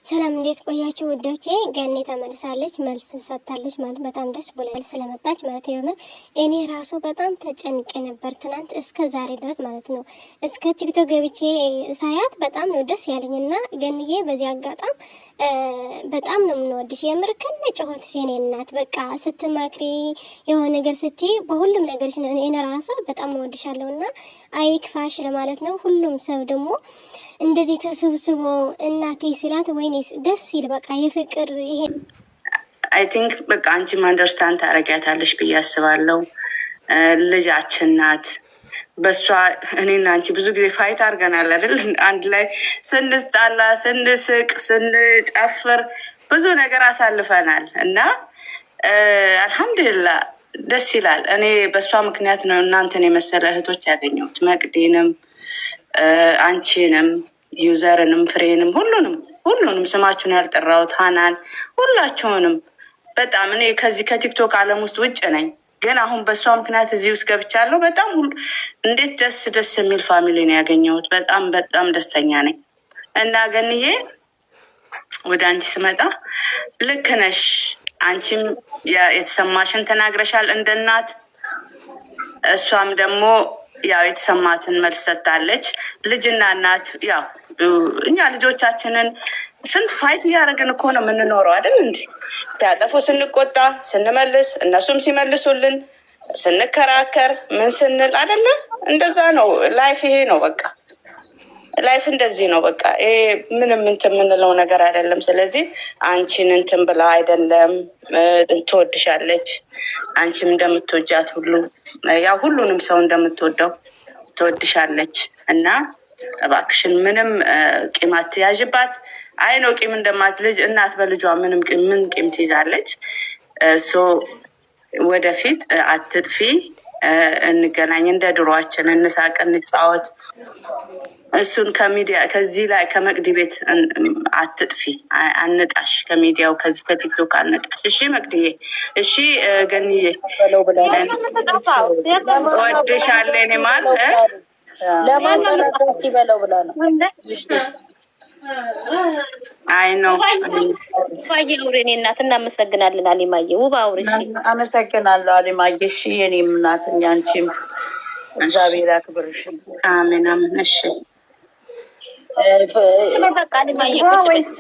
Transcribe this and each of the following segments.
ሰላም እንዴት ቆያችሁ ውዶቼ? ገኒ ተመልሳለች፣ መልስም ሰጥታለች ማለት በጣም ደስ ብሎኛል ስለመጣች ማለት ነው። እኔ ራሱ በጣም ተጨንቄ ነበር ትናንት እስከ ዛሬ ድረስ ማለት ነው። እስከ ቲክቶክ ገብቼ ሳያት በጣም ነው ደስ ያለኝና ገኒዬ፣ በዚህ አጋጣም በጣም ነው የምንወድሽ የምር ከነ ጨዋታሽ የኔ እናት። በቃ ስትመክሪ የሆነ ነገር ስትይ በሁሉም ነገርሽ ነው እኔ ራሱ በጣም እወድሻለሁና አይክፋሽ ለማለት ነው። ሁሉም ሰው ደግሞ እንደዚህ ተሰብስቦ እናቴ ሲላት ወይኔ ደስ ይል በቃ የፍቅር ይሄ አይ ቲንክ በቃ አንቺም አንደርስታንድ ታደርጊያታለሽ ብዬ አስባለሁ። ልጃችን ናት። በእሷ እኔና አንቺ ብዙ ጊዜ ፋይት አድርገናል አይደል? አንድ ላይ ስንጣላ፣ ስንስቅ፣ ስንጨፍር ብዙ ነገር አሳልፈናል እና አልሐምዱሊላ ደስ ይላል። እኔ በእሷ ምክንያት ነው እናንተን የመሰለ እህቶች ያገኘሁት። መቅዲንም አንቺንም ዩዘርንም ፍሬንም ሁሉንም ስማችሁን ያልጠራሁት ሀናን ሁላችሁንም በጣም እኔ ከዚህ ከቲክቶክ ዓለም ውስጥ ውጭ ነኝ፣ ግን አሁን በእሷ ምክንያት እዚህ ውስጥ ገብቻለሁ። በጣም እንዴት ደስ የሚል ፋሚሊ ነው ያገኘሁት። በጣም ደስተኛ ነኝ እና ገንዬ ወደ አንቺ ስመጣ ልክ ነሽ። አንቺም የተሰማሽን ተናግረሻል እንደ እናት፣ እሷም ደግሞ ያው የተሰማትን መልስ ሰጥታለች። ልጅና እናት ያው እኛ ልጆቻችንን ስንት ፋይት እያደረግን እኮ ነው የምንኖረው አይደል? እንዲህ ሲያጠፉ ስንቆጣ፣ ስንመልስ፣ እነሱም ሲመልሱልን፣ ስንከራከር ምን ስንል አይደለ? እንደዛ ነው ላይፍ። ይሄ ነው በቃ ላይፍ እንደዚህ ነው በቃ። ይሄ ምንም እንትን የምንለው ነገር አይደለም። ስለዚህ አንቺን እንትን ብላ አይደለም ትወድሻለች። አንቺም እንደምትወጃት ሁሉ ያው ሁሉንም ሰው እንደምትወደው ትወድሻለች እና እባክሽን ምንም ቂም አትያዥባት። አይ ነው ቂም እንደማትልጅ እናት በልጇ ምን ቂም ትይዛለች? ወደፊት አትጥፊ፣ እንገናኝ፣ እንደ ድሯችን እንሳቅ፣ እንጫወት። እሱን ከሚዲያ ከዚህ ላይ ከመቅዲ ቤት አትጥፊ፣ አንጣሽ፣ ከሚዲያው ከዚህ ከቲክቶክ አንጣሽ። እሺ መቅዲዬ፣ እሺ ገኒዬ፣ ወድሻለሁ እኔ ማር ለማንኛውም ይበለው ብላ ነው። አይ ነው ባየ አውሬኔ እናት እናመሰግናለን። አሊማየ ውብ አውሬ። አመሰግናለሁ አሊማየ። እሺ የኔም እናት አንቺም እግዚአብሔር ያክብርሽ። አሜን አሜን። እሺ በቃ አሊማየ ወይስ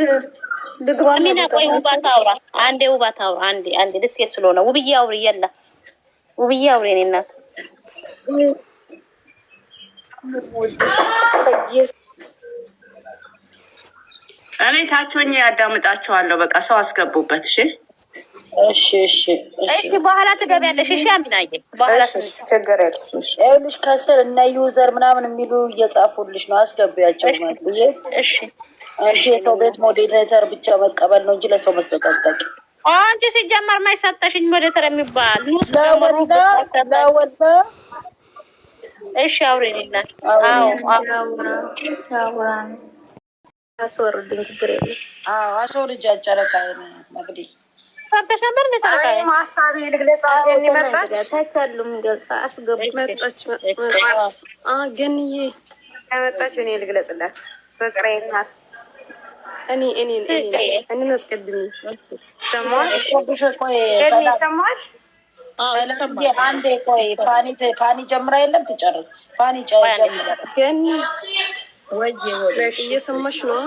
ልግባ? ሚና ቆይ ውባት አውራ አንዴ፣ ውባት አውራ አንዴ ልትይ ስለሆነ ውብዬ አውሪ። የለ ውብዬ አውሬኔ እናት እኔ ታቾኝ ያዳምጣችኋለሁ። በቃ ሰው አስገቡበት። እሺ በኋላ ትገቢያለሽ። እሺ አሚናዬ፣ በኋላ ችግር የለም። ይኸውልሽ ከስር እነ ዩዘር ምናምን የሚሉ እየጻፉልሽ ነው፣ አስገቢያቸው ማለት ብዬ። እሺ አንቺ የሰው ቤት ሞዴሬተር ብቻ መቀበል ነው እንጂ ለሰው መስጠት አንቺ ሲጀመር ማይሰጠሽኝ ሞዴሬተር የሚባል ለወልዳ እሺ አውሬ ይላል። አስወርድኝ ችግር የለም። አስወርጅ አጨረቃ መግዲ ሰርተሽ ነበር እንዴ? ተረካይ ሀሳቤ ልግለጽ። ገኒ መጣች ታቻሉም ገልጻ አስገቡ መጣች። ገኒዬ ከመጣች እኔ ልግለጽላት ፍቅሬን እኔ እናስቀድም ሰማል ገኒ ሰማል። አንዴ ቆይ ፋኒ ጀምራ የለም ትጨርስ። ፋኒ ጀምራ ገኒ እየሰማሽ ነው?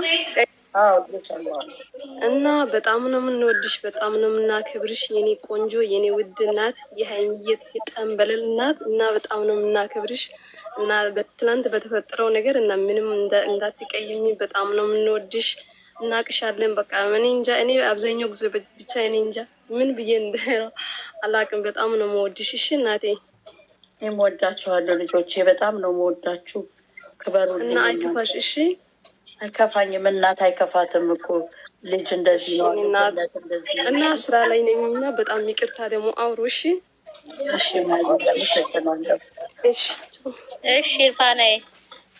እና በጣም ነው የምንወድሽ፣ በጣም ነው የምናከብርሽ የኔ ቆንጆ፣ የኔ ውድ እናት፣ የሀይሚዬ የጠንበለል እናት እና በጣም ነው የምናከብርሽ እና በትናንት በተፈጠረው ነገር እና ምንም እንዳትቀይሚ፣ በጣም ነው የምንወድሽ፣ እናቅሻለን። በቃ እኔ እንጃ፣ እኔ አብዛኛው ጊዜ ብቻ እኔ እንጃ ምን ብዬ አላቅም። በጣም ነው የምወድሽ። እሺ እናቴ፣ እኔም ወዳችኋለሁ ልጆቼ፣ በጣም ነው የምወዳችሁ። ክበሩልኝ እና አይከፋሽ። እሺ አይከፋኝም። እናት አይከፋትም እኮ ልጅ እንደዚህ ነው እና ስራ ላይ ነኝ እና በጣም ይቅርታ ደግሞ አውሩ። እሺ እሺ ፋናዬ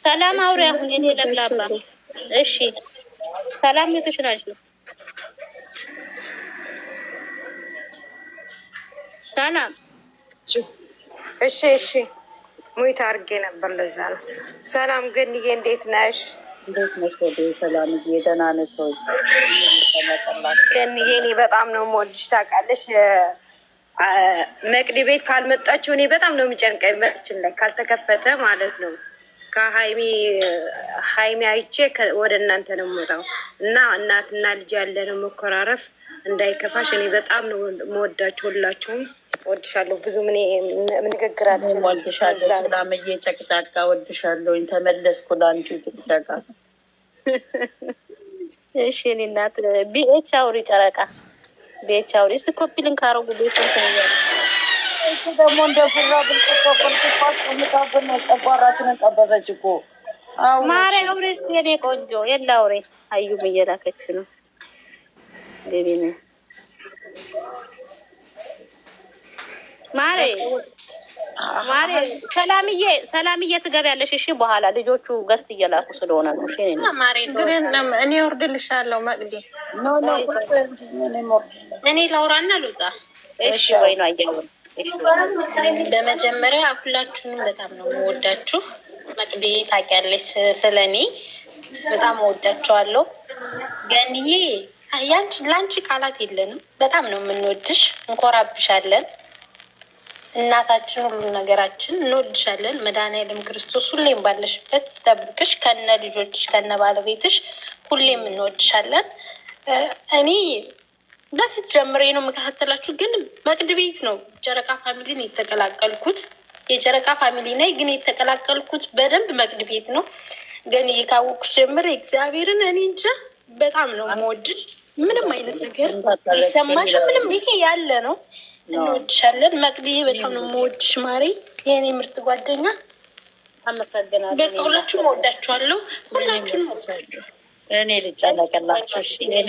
ሰላም አውሪ። አሁን እኔ ለብላባ እሺ ሰላም ይተሽናል። ሰላም እሺ ሙይታ አድርጌ ነበር ለዛ ነው። ሰላም ገኒዬ እንዴት ነሽ? እንዴት ነሽ? ወደ ሰላም ደህና ነሽ ወይ? ግን እኔ በጣም ነው የምወድሽ ታውቃለሽ። መቅዲ ቤት ካልመጣችሁ እኔ በጣም ነው የሚጨንቀኝ። መችን ላይ ካልተከፈተ ማለት ነው ከሀይሚ አይቼ ወደ እናንተ ነው የምወጣው እና እናትና ልጅ ያለ ነው መኮራረፍ እንዳይከፋሽ። እኔ በጣም ነው የምወዳችሁ ሁላችሁም ወድሻለሁ። ብዙ ምን ንግግር አልችልም። ወድሻለሁ ሰላምዬ፣ ጨቅጫቃ ወድሻለሁ። ተመለስኩ ለአንቺ ጭቅጫቃ። እሺ እኔ እናት ቢኤች አውሪ ጨረቃ ቢኤች አውሪ እስቲ ኮፒ ሊንክ አረጉ ቤት እሱ ደግሞ እንደ ፉራ ብልጭቆ ምታብን ጠጓራችንን ጠበሰች እኮ ማሪ አውሪ እስቲ የኔ ቆንጆ የለ አውሪ። አዩም እየላከች ነው ቤቢኔ ማሪ ሰላምዬ ትገቢያለሽ። እሺ በኋላ ልጆቹ ገስት እየላኩ ስለሆነ ነው። እሺ እኔ ወርድልሻለሁ መቅዲ። እኔ ላውራና ልውጣ። እሺ ወይ ነው አያውን። በመጀመሪያ ሁላችሁንም በጣም ነው የምወዳችሁ። መቅዲ ታውቂያለሽ ስለኔ በጣም እወዳችኋለሁ። ገንዬ ለአንቺ ቃላት የለንም። በጣም ነው የምንወድሽ፣ እንኮራብሻለን። እናታችን ሁሉ ነገራችን እንወድሻለን። መድኃኒዓለም ክርስቶስ ሁሌም ባለሽበት ጠብቅሽ፣ ከነ ልጆችሽ ከነ ባለቤትሽ ሁሌም እንወድሻለን። እኔ በፊት ጀምሬ ነው የምከታተላችሁ፣ ግን መቅድ ቤት ነው ጨረቃ ፋሚሊን የተቀላቀልኩት። የጨረቃ ፋሚሊ ነኝ፣ ግን የተቀላቀልኩት በደንብ መቅድ ቤት ነው። ግን ካወቅኩሽ ጀምር እግዚአብሔርን እኔ እንጃ በጣም ነው የምወድሽ። ምንም አይነት ነገር ይሰማሽ ምንም ይሄ ያለ ነው። እንወድሻለን መቅዲ፣ በጣም ነው የምወድሽ ማሪ፣ የእኔ ምርጥ ጓደኛ። አመሰግናለሁ። በቃ ሁላችሁም እወዳችኋለሁ። ሁላችሁም እወዳችሁ። እኔ ልጨነቅላችሁ። እሺ እኔ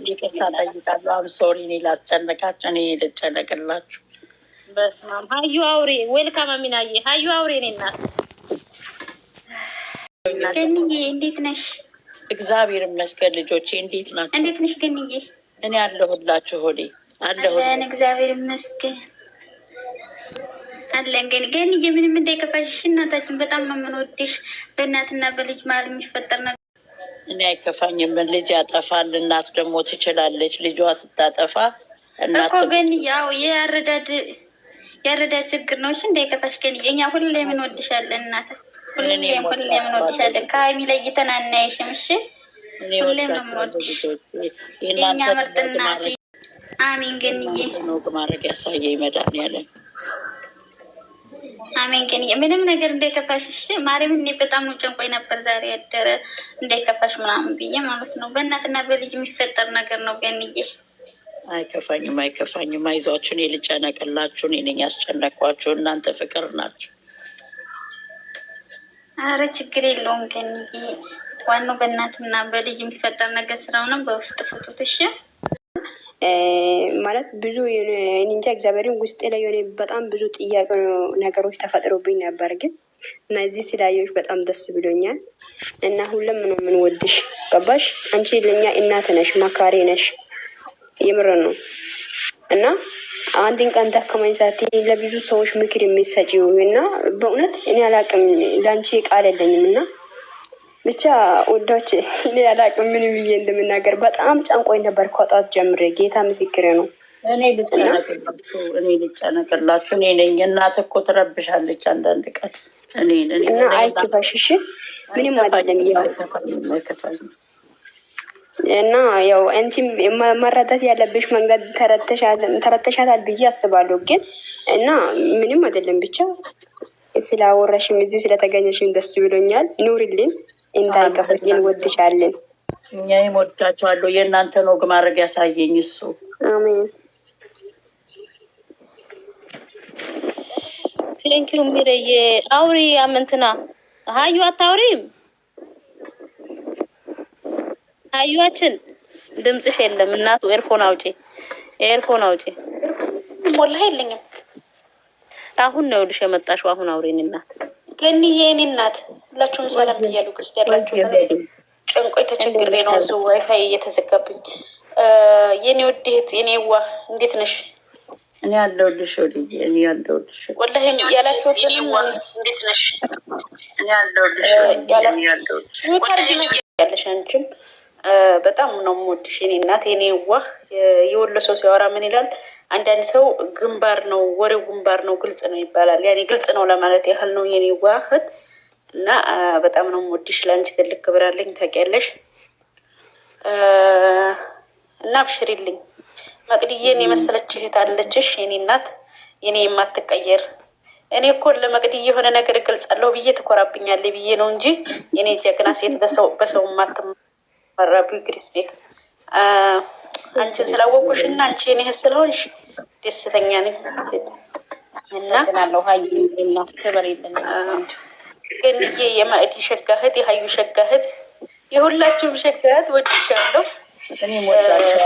ይቅርታ ጠይቃለሁ። አም ሶሪ እኔ ላስጨነቃችሁ። እኔ ልጨነቅላችሁ። በስመ አብ። ሀዩ አውሬ ዌልካም አሚናዬ። ሀዩ አውሬ እኔ እናት ገንዬ እንዴት ነሽ? እግዚአብሔር ይመስገን። ልጆቼ እንዴት ናቸው? እንዴት ነሽ ገንዬ? እኔ አለሁላችሁ። ሆዴ አለን። እግዚአብሔር ይመስገን አለን። ገንዬ ምንም እንዳይከፋሽ እናታችን በጣም ነው የምንወድሽ። በእናትና በልጅ መሀል የሚፈጠር ነገር እኔ አይከፋኝም። ልጅ ያጠፋል፣ እናት ደግሞ ትችላለች። ልጇ ስታጠፋ እናት እኮ ገንዬ ያው ያረዳ ችግር ነው። እሺ እንዳይከፋሽ ገንዬ፣ እኛ ሁሌም እንወድሻለን እናታችን፣ ሁሌም እንወድሻለን። ከሀይሚ ለይተን አናይሽም። እሺ ሁሌም ነው የምንወድሽ የእኛ ምርጥ እናት። አሜን ገንዬ። ማድረግ ያሳየኝ መድኃኒዓለም። አሜን ገንዬ። ምንም ነገር እንዳይከፋሽ እሺ ማርያም። እኔ በጣም ነው ጨንቆኝ ነበር ዛሬ ያደረ እንዳይከፋሽ ምናምን ብዬ ማለት ነው። በእናትና በልጅ የሚፈጠር ነገር ነው ገንዬ። አይከፋኝም፣ አይከፋኝም። አይዟችሁ፣ እኔ ልጨነቅላችሁ። እኔ ነኝ ያስጨነቅኳችሁ፣ እናንተ ፍቅር ናችሁ። አረ ችግር የለውም ገንዬ። ዋናው በእናትና በልጅ የሚፈጠር ነገር ስለሆነ በውስጥ ፍቱት እሺ። ማለት ብዙ እንጃ እግዚአብሔርን ውስጤ ላይ የሆነ በጣም ብዙ ጥያቄ ነገሮች ተፈጥሮብኝ ነበር፣ ግን እና እዚህ ስላየሁሽ በጣም ደስ ብሎኛል። እና ሁሉም ነው የምንወድሽ ገባሽ? አንቺ ለእኛ እናት ነሽ፣ መካሪ ነሽ። የምር ነው። እና አንድን ቀን ደከመኝ ሳትይ ለብዙ ሰዎች ምክር የሚሰጪው እና በእውነት እኔ አላቅም፣ ለአንቺ ቃል የለኝም። እና ብቻ ወዳች እኔ አላቅም ምን ብዬ እንደምናገር። በጣም ጨንቆኝ ነበር ከጧት ጀምሬ፣ ጌታ ምስክሬ ነው። እኔ ልጨነቅላችሁ። እኔ ነኝ እናት እኮ ትረብሻለች አንዳንድ ቀን። እና አይክፋሽ እሺ፣ ምንም አይደለም። ያው እና ያው አንቺም መረዳት ያለብሽ መንገድ ተረተሻታል ብዬ አስባለሁ። ግን እና ምንም አይደለም። ብቻ ስላወራሽም እዚህ ስለተገኘሽም ደስ ብሎኛል። ኑሪልን፣ እንዳይከፋሽ፣ እንወድሻለን። እኛ ወዳችኋለሁ። የእናንተን ወግ ማድረግ ያሳየኝ እሱ። አሜን። ቴንኪዩ ሚረዬ። አውሪ አመንትና ሀዩ አታውሪም? ሀዩዋችን ድምፅሽ የለም እናቱ። ኤርፎን አውጪ፣ ኤርፎን አውጪ። ሞላ የለኝም። አሁን ነው ልሽ የመጣሽው። አሁን አውሪን እናት። ገንዬ የኔ እናት ሁላችሁም ሰላም ብያለሁ። ክርስቲ ያላችሁ ጨንቆይ ተቸግሬ ነው እዚሁ ዋይፋይ እየተዘጋብኝ። የኔ ውድ እህት የኔ ዋ እንዴት ነሽ? እኔ ያለሁልሽ ወዲህ እኔ ያለሁልሽ ወላሂ ያላችሁትንም እንዴት ነሽ? እኔ ያለሁልሽ ያለሽ አንቺም በጣም ነው የምወድሽ የኔ እናት የኔ ዋህ። የወሎ ሰው ሲያወራ ምን ይላል? አንዳንድ ሰው ግንባር ነው ወሬው ግንባር ነው ግልጽ ነው ይባላል። ያኔ ግልጽ ነው ለማለት ያህል ነው የኔ ዋህት እና በጣም ነው የምወድሽ። ለአንቺ ትልቅ ክብር አለኝ ታውቂያለሽ። እና አብሽሪልኝ መቅድዬን የመሰለች እህት አለችሽ የኔ እናት የኔ የማትቀየር። እኔ እኮ ለመቅድዬ የሆነ ነገር እገልጻለሁ ብዬ ትኮራብኛለች ብዬ ነው እንጂ የኔ ጀግና ሴት በሰው ማትመራ ቢግ ሪስፔክት። አንቺን ስላወቁሽ እና አንቺ የኔ እህት ስለሆንሽ ደስተኛ ነኝ። እና ክብር የለኝም ግን የማእዲ ሸጋህት የሀዩ ሸጋህት የሁላችሁም ሸጋህት ወድሻለሁ።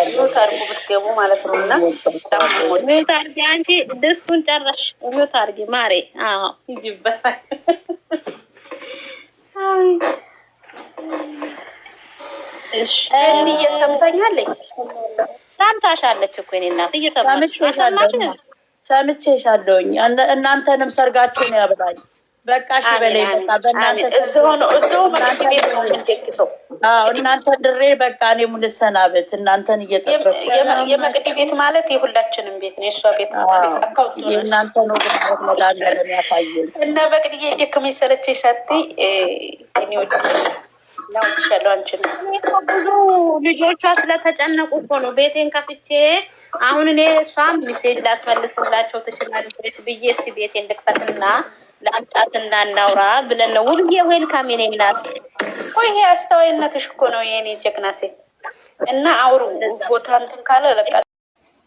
ሚውት አርጉ ብትገቡ ማለት ነው። እና ሚውት አርጊ አንቺ ድስቱን ጨረሽ ሚውት አርጊ ማሬ። ይጅበታል እየሰምተኛለኝ ሰምታሻለች እኮ እኔ እናት ሰምቼሻለሁኝ። እናንተንም ሰርጋችሁን ያብላኝ። በቃ እሺ በላይ በቃ በእናንተ እዛው ማለት ቤት ነው እንደግሰው። እናንተ ድሬ በቃ እኔ ልሰናበት እናንተን እየጠበቅኩ። የመቅዲ ቤት ማለት የሁላችንም ቤት ነው። የእሷ ቤት የእናንተ ነው ማለት መድኃኒዓለም ያሳየኝ። እና መቅዲ የደከመኝ ሰለቸኝ ሳትይ እኔ ወድሻለሁ አንቺን። ብዙ ልጆቿ ስለተጨነቁ እኮ ነው ቤቴን ከፍቼ አሁን እኔ እሷም ሚሴጅ ላትመልስላቸው ትችላለች ብዬ እስቲ ቤቴን ልክፈትና ለአምጣት እናውራ ብለን ነው። ውብዬ ዌልካም የኔ እናት። ይሄ አስተዋይነትሽ እኮ ነው የኔ ጀግና ሴት። እና አውሩ ቦታ እንትን ካለ ለቃ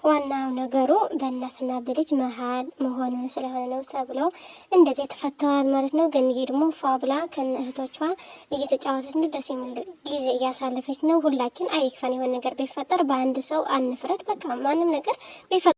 ዋናው ነገሩ በእናትና በልጅ መሀል መሆኑን ስለሆነ ነው ተብለው እንደዚህ ተፈተዋል ማለት ነው። ግን ደግሞ ፋብላ ከነ እህቶቿ እየተጫወተች ነው። ደስ የሚል ጊዜ እያሳለፈች ነው። ሁላችን አይክፈን። የሆነ ነገር ቢፈጠር በአንድ ሰው አንፍረድ። በቃ ማንም ነገር ቢፈጠር